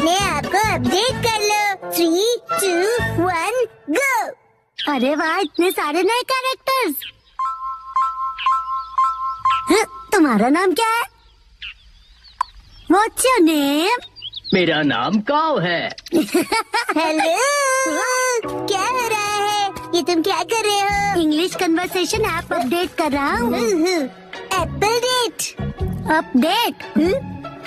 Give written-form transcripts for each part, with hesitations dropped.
अपने आप को अपडेट कर लो। 3, 2, 1, गो। अरे वाह, इतने सारे नए कैरेक्टर्स। तुम्हारा नाम क्या है? What's your name? मेरा नाम काव है। हेलो, क्या हो रहा है? ये तुम क्या कर रहे हो? इंग्लिश कन्वर्सेशन ऐप अपडेट कर रहा हूँ। Apple date. अपडेट?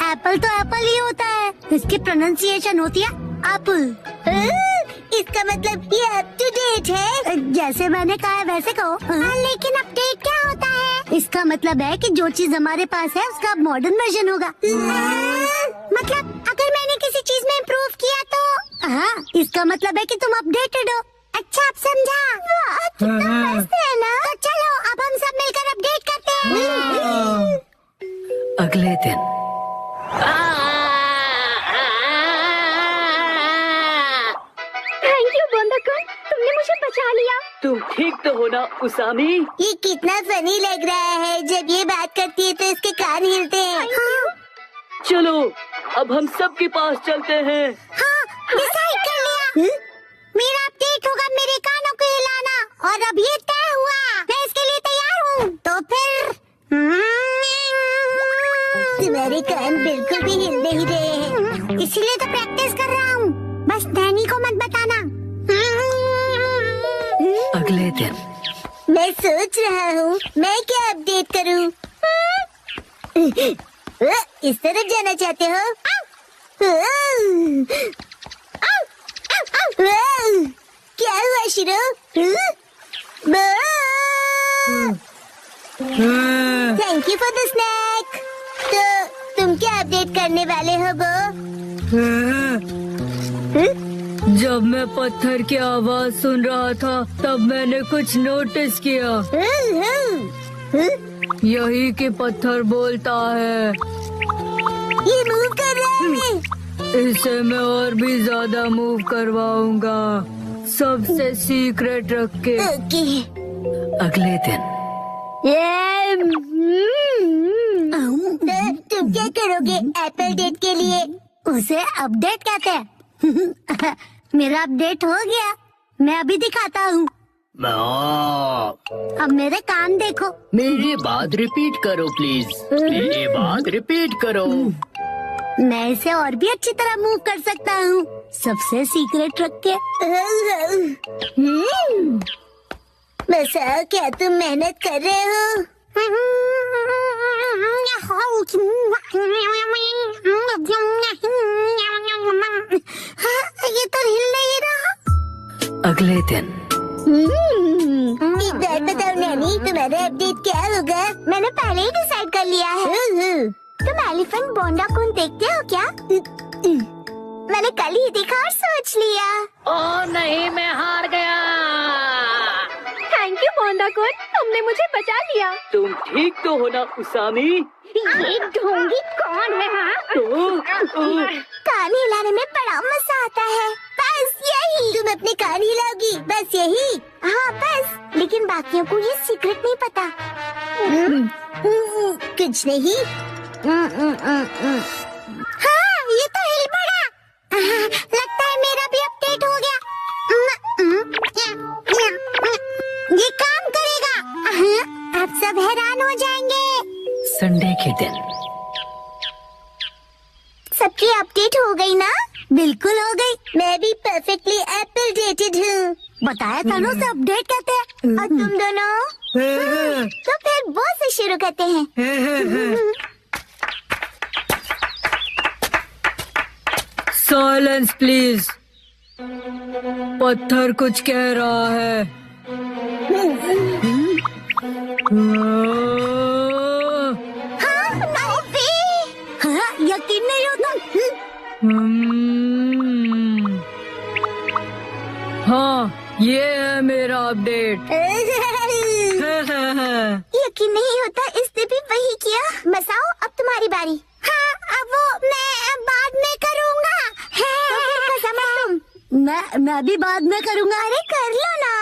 एप्पल तो एप्पल ही होता है, इसकी प्रोनाउंसिएशन होती है एप्पल। इसका मतलब ये अप टू डेट है। जैसे मैंने कहा है वैसे कहो। लेकिन अपडेट क्या होता है? इसका मतलब है कि जो चीज हमारे पास है उसका अब मॉडर्न वर्जन होगा। मतलब अगर मैंने किसी चीज में इम्प्रूव किया तो? हाँ, इसका मतलब है कि तुम अपडेटेड हो। अच्छा, अब समझा। वाह, कितना मस्त है ना। तो चलो अब हम सब मिलकर अपडेट करते हैं। अगले दिन थैंक यू बोंदाकुन, तुमने मुझे बचा लिया। तुम ठीक तो हो ना उसामी? ये कितना फनी लग रहा है। जब ये बात करती है तो इसके कान हिलते हैं। चलो अब हम सब के पास चलते हैं। डिसाइड कर लिया। मेरा अपडेट होगा मेरे कानों को हिलाना, और अब ये तय हुआ। मैं इसके लिए तैयार हूँ। तो फिर तुम्हारे कान बिल्कुल भी हिल नहीं रहे हैं, इसीलिए तो प्रैक्टिस कर रहा हूँ। बस नैनी को मत बताना। अगले दिन मैं सोच रहा हूँ मैं क्या अपडेट करूँ। इस तरफ जाना चाहते हो? क्या हुआ शिरो? Thank you for the snake. तो तुम क्या अपडेट करने वाले हो बो? जब मैं पत्थर की आवाज सुन रहा था तब मैंने कुछ नोटिस किया। यही कि पत्थर बोलता है। ये मूव कर रहा है। इसे मैं और भी ज्यादा मूव करवाऊंगा, सबसे सीक्रेट रख के। ओके। अगले दिन तो तुम क्या करोगे एप्पल डेट के लिए? उसे अपडेट कहते हैं। मेरा अपडेट हो गया, मैं अभी दिखाता हूँ। अब मेरे कान देखो। मेरी बात रिपीट करो प्लीज। मेरी बात रिपीट करो। मैं इसे और भी अच्छी तरह मूव कर सकता हूँ, सबसे सीक्रेट रख के। बसा, क्या तुम मेहनत कर रहे हो? ये तो हिल नहीं रहा। अगले दिन एक बात बताओ नैनी, तुम्हारा अपडेट क्या होगा? मैंने पहले ही डिसाइड कर लिया है। तुम एलिफेंट बोंडाकुन देखते हो क्या? मैंने कल ही देखा और सोच लिया। ओ नहीं, मैं हार गया। थैंक यू बोंडाकुन, तुमने मुझे बचा लिया। तुम ठीक तो हो ना उसामी? ये ढोंगी कौन है? कान हिलाने में बड़ा मजा आता है। बस यही। तुम अपने कान हिलाओगी, बस यही? हाँ बस, लेकिन बाकियों को ये सीक्रेट नहीं पता। कुछ नहीं। हाँ, ये तो हिल पड़ा। लगता है मेरा भी अपडेट हो गया। ये काम करेगा। अब सब हैरान हो जाएंगे। संडे के दिन सबकी अपडेट हो गई ना? बिल्कुल हो गई। मैं भी परफेक्टली एप्पल डेटेड हूँ। बताया था ना, उसे अपडेट कहते हैं। और तुम दोनों? तो फिर वो से शुरू करते हैं। Silence please. पत्थर कुछ कह रहा है। हाँ, यकीन नहीं होता। हाँ, ये है मेरा अपडेट। यकीन नहीं होता, इसने भी वही किया। मसाओ, अब तुम्हारी बारी। हाँ, अब वो मैं बाद में करूँगा। तो फिर कसम है तुम। मैं भी बाद में करूँगा। अरे कर लो ना।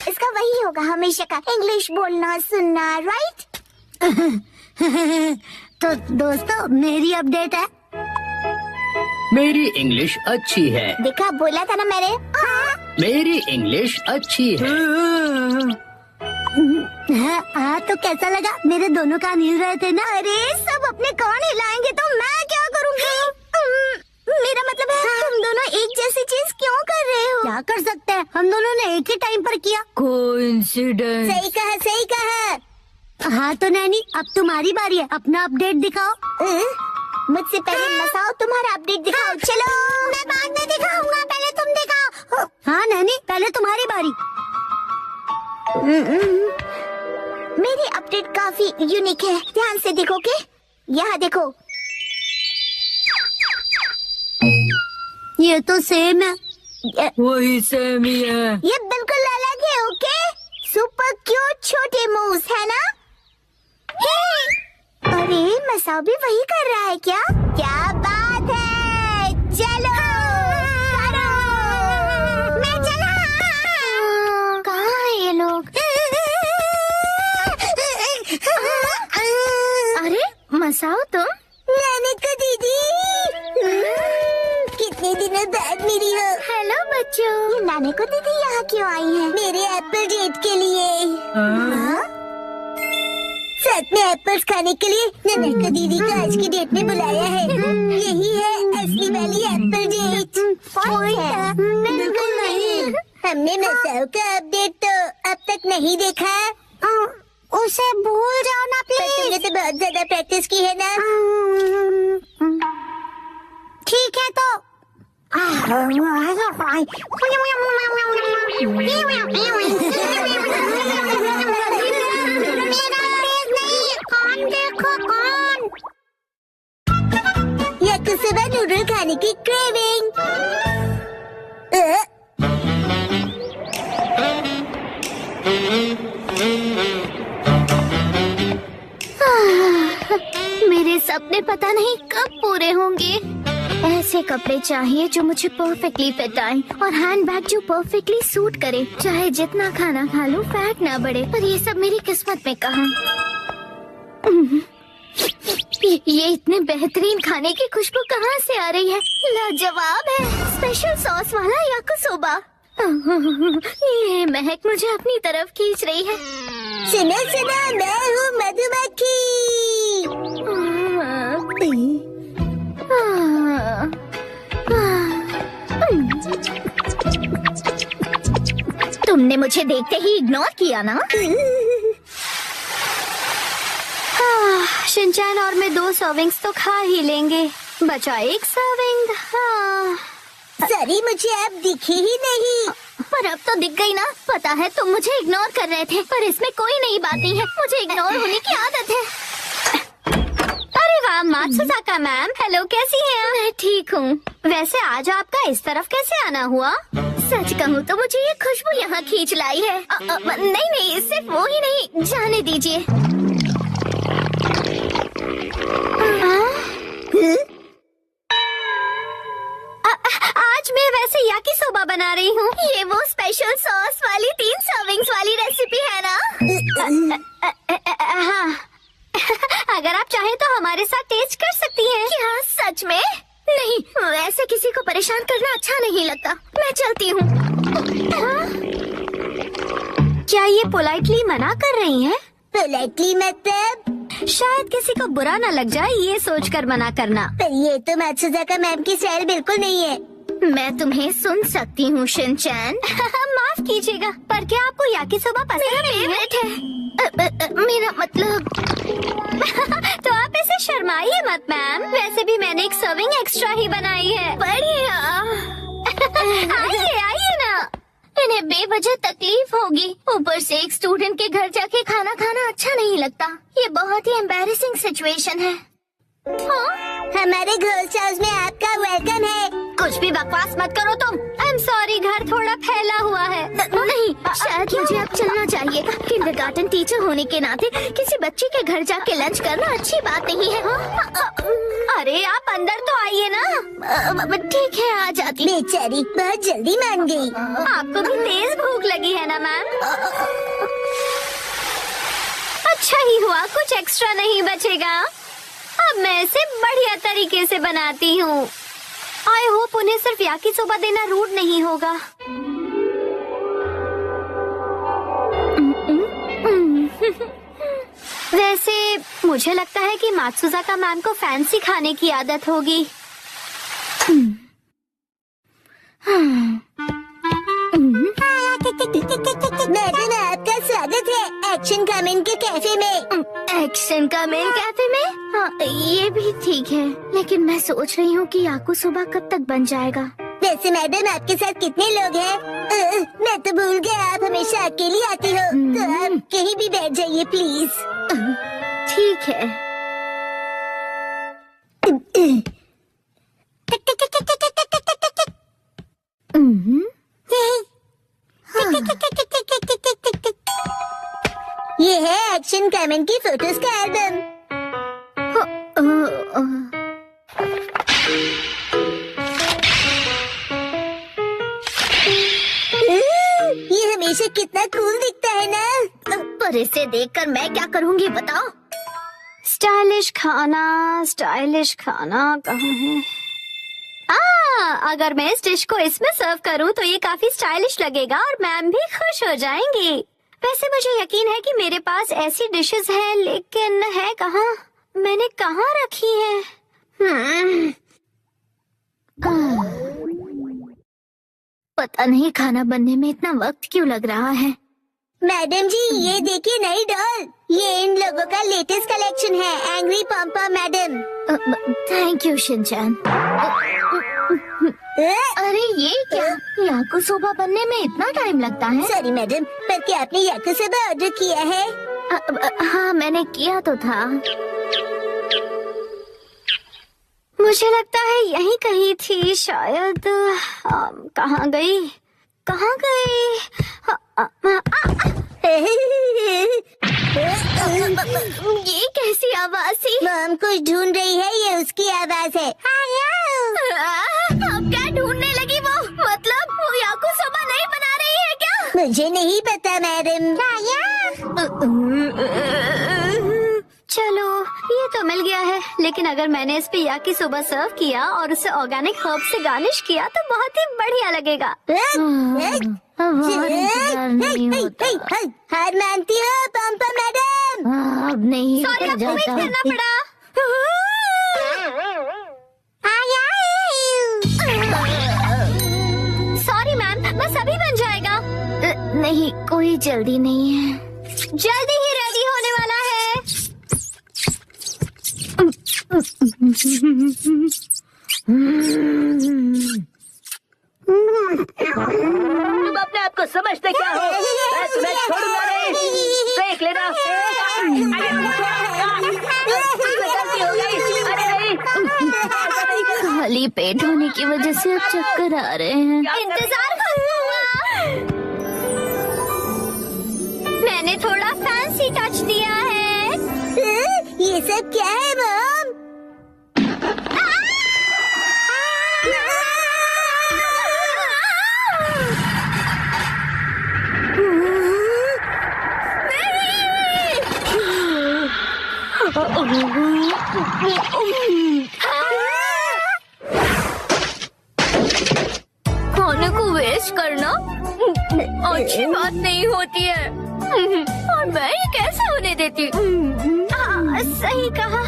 इसका वही होगा हमेशा का, इंग्लिश बोलना सुनना, राइट? तो दोस्तों मेरी अपडेट है। मेरी इंग्लिश अच्छी है। देखा, बोला था ना मैंने। मेरी इंग्लिश अच्छी है। हाँ तो कैसा लगा? मेरे दोनों कान हिल रहे थे ना। अरे सब अपने कान हिलाएंगे तो मैं क्या करूँगी? मेरा मतलब है तुम दोनों एक जैसी चीज क्यों कर रहे हो? क्या कर सकते हैं, हम दोनों ने एक ही टाइम पर किया। कोइंसिडेंस। सही कहा, सही कहा। हाँ तो नैनी, अब तुम्हारी बारी है, अपना अपडेट दिखाओ। मुझसे पहले मसाओ तुम्हारा अपडेट दिखाओ। चलो। मैं बाद में दिखाऊंगा, पहले तुम दिखाओ। हाँ नैनी, पहले तुम्हारी बारी। मेरी अपडेट काफी यूनिक है, ध्यान से देखोगे? यहाँ देखो। ये तो सेम है। वही सेम ही है। ये बिल्कुल अलग है। ओके, सुपर क्यूट छोटे मूस है ना? अरे मसाओ भी वही कर रहा है क्या? क्या बात है, चलो करो। मैं चला। कहाँ है ये लोग? अरे मसाओ तुम? नानिको दीदी, कितने दिनों बाद मिली हो। हेलो बच्चों। ये नानिको दीदी यहाँ क्यों आई है? मेरे एप्पल डेट के लिए। हाँ? साथ में एप्पल्स खाने के लिए नानिको दीदी को आज की डेट में बुलाया है। यही है असली वाली एप्पल डेट। पॉइंट है? बिल्कुल नहीं। हमने मसाओ का अपडेट तो अब तक नहीं देखा। उसे भूल जाओ ना प्लीज। तुमने तो बहुत ज्यादा प्रैक्टिस की है ना। ठीक है तो सुबह नूडल खाने की क्रेविंग। मेरे सपने पता नहीं कब पूरे होंगे। ऐसे कपड़े चाहिए जो मुझे परफेक्टली फिट आए और हैंडबैग जो परफेक्टली सूट करे। चाहे जितना खाना खा लूं फैट ना बढ़े, पर ये सब मेरी किस्मत में कहाँ। ये इतने बेहतरीन खाने की खुशबू कहाँ से आ रही है? लाजवाब है, स्पेशल सॉस वाला याकिसोबा। ये महक मुझे अपनी तरफ खींच रही है। सुनो सुनो, मैं हूँ मधुमक्खी। तुमने मुझे देखते ही इग्नोर किया ना? शिनचैन और मैं 2 सर्विंग्स तो खा ही लेंगे, बचा 1 सर्विंग। सॉरी, मुझे अब दिखी ही नहीं। पर अब तो दिख गई ना। पता है तुम मुझे इग्नोर कर रहे थे, पर इसमें कोई नई बात नहीं है। मुझे इग्नोर होने की आदत है। अरे वाह मात्सुजाका मैम, हेलो, कैसी हैं आप? मैं ठीक हूँ। वैसे आज आपका इस तरफ कैसे आना हुआ? सच कहूँ तो मुझे ये खुशबू यहाँ खींच लाई है। नहीं, सिर्फ वो ही नहीं, जाने दीजिए। आज मैं वैसे याकिसोबा बना रही हूँ। ये वो स्पेशल सॉस वाली 3 सर्विंग्स वाली रेसिपी है ना? हाँ। अगर आप चाहें तो हमारे साथ टेस्ट कर सकती हैं। क्या सच में? नहीं, ऐसे किसी को परेशान करना अच्छा नहीं लगता। मैं चलती हूँ। क्या ये पोलाइटली मना कर रही हैं? पोलाइटली मतलब? शायद किसी को बुरा न लग जाए ये सोचकर मना करना। पर ये तो मात्सुजाका मैम की स्टाइल बिल्कुल नहीं है। मैं तुम्हें सुन सकती हूँ शिनचैन। माफ कीजिएगा, पर क्या आपको याकिसोबा पसंद है? मेरा मतलब तो आप ऐसे शर्माइए मत मैम। वैसे भी मैंने 1 सर्विंग एक्स्ट्रा ही बनाई है। बढ़िया। आइए ना। इन्हें बेवजह तकलीफ होगी। ऊपर से एक स्टूडेंट के घर जाके खाना खाना अच्छा नहीं लगता। ये बहुत ही एम्बैरेसिंग सिचुएशन है। हमारे गर्ल्स हाउस में आपका वेलकम है। कुछ भी बकवास मत करो तुम। आई एम सॉरी, घर थोड़ा फैला हुआ है। नहीं, शायद मुझे अब चलना चाहिए। किंडरगार्टन टीचर होने के नाते किसी बच्चे के घर जाके लंच करना अच्छी बात नहीं है। अरे आप अंदर तो आइए ना। ठीक है, आ जाती। बेचारी बहुत जल्दी मान गई। आपको भी तेज भूख लगी है ना मैम? अच्छा ही हुआ, कुछ एक्स्ट्रा नहीं बचेगा। अब मैं इसे बढ़िया तरीके से बनाती हूँ। आई होप उन्हें सिर्फ याकिसोबा देना रूड नहीं होगा। वैसे मुझे लगता है कि मात्सुजाका मैम को फैंसी खाने की आदत होगी। मैडम आपका स्वागत है एक्शन कमेंट के कैफे में। एक्शन का मेन कैफे में? हाँ, ये भी ठीक है, लेकिन मैं सोच रही हूँ कि याकिसोबा कब तक बन जाएगा। वैसे मैडम आपके साथ कितने लोग हैं? मैं तो भूल गया, आप हमेशा अकेली आती हो, तो आप कहीं भी बैठ जाइए प्लीज। ठीक है। ये है एक्शन कमेंट की फोटोज का एल्बम। ये हमेशा कितना कूल दिखता है ना। पर इसे देखकर मैं क्या करूँगी बताओ? स्टाइलिश खाना कहाँ है? अगर मैं इस डिश को इसमें सर्व करूँ तो ये काफी स्टाइलिश लगेगा और मैम भी खुश हो जाएंगी। वैसे मुझे यकीन है कि मेरे पास ऐसी डिशेस हैं, लेकिन है कहाँ? मैंने कहाँ रखी है? पता नहीं खाना बनने में इतना वक्त क्यों लग रहा है। मैडम जी ये देखिए नई डॉल, ये इन लोगों का लेटेस्ट कलेक्शन है, angry pom madam. Thank you Shinchan. अरे ये क्या? याकिसोबा बनने में इतना टाइम लगता है? सॉरी मैडम, पर क्या आपने याकिसोबा ऑर्डर किया है? हाँ मैंने किया तो था। मुझे लगता है यहीं कहीं थी शायद। कहाँ गई? ये कैसी आवाज थी? मॉम कुछ ढूंढ रही है, ये उसकी आवाज है। अब क्या ढूंढने लगी वो? मतलब वो याकिसोबा नहीं बना रही है क्या? मुझे नहीं पता मैडम। चलो ये तो मिल गया है, लेकिन अगर मैंने इस पे याकिसोबा सर्व किया और उसे ऑर्गेनिक हर्ब से गार्निश किया तो बहुत ही बढ़िया लगेगा। हार मानती हो पॉम मैडम? अब नहीं। सॉरी आपको वेट करना पड़ा। सॉरी मैम, बस अभी बन जाएगा। नहीं कोई जल्दी नहीं है, जल्दी ही रेडी होने वाला है। तुम अपने आप को समझते क्या हो? मैं तुम्हें छोड़ूंगा नहीं। देख लेना। गलती हो गई। अरे नहीं। खाली पेट होने की वजह से अब चक्कर आ रहे हैं। इंतजार करूंगा। मैंने थोड़ा फैंसी टच दिया है। ये सब क्या है मॉम? खाने को वेस्ट करना अच्छी बात नहीं होती है। और मैं ये कैसे होने देती? सही कहा।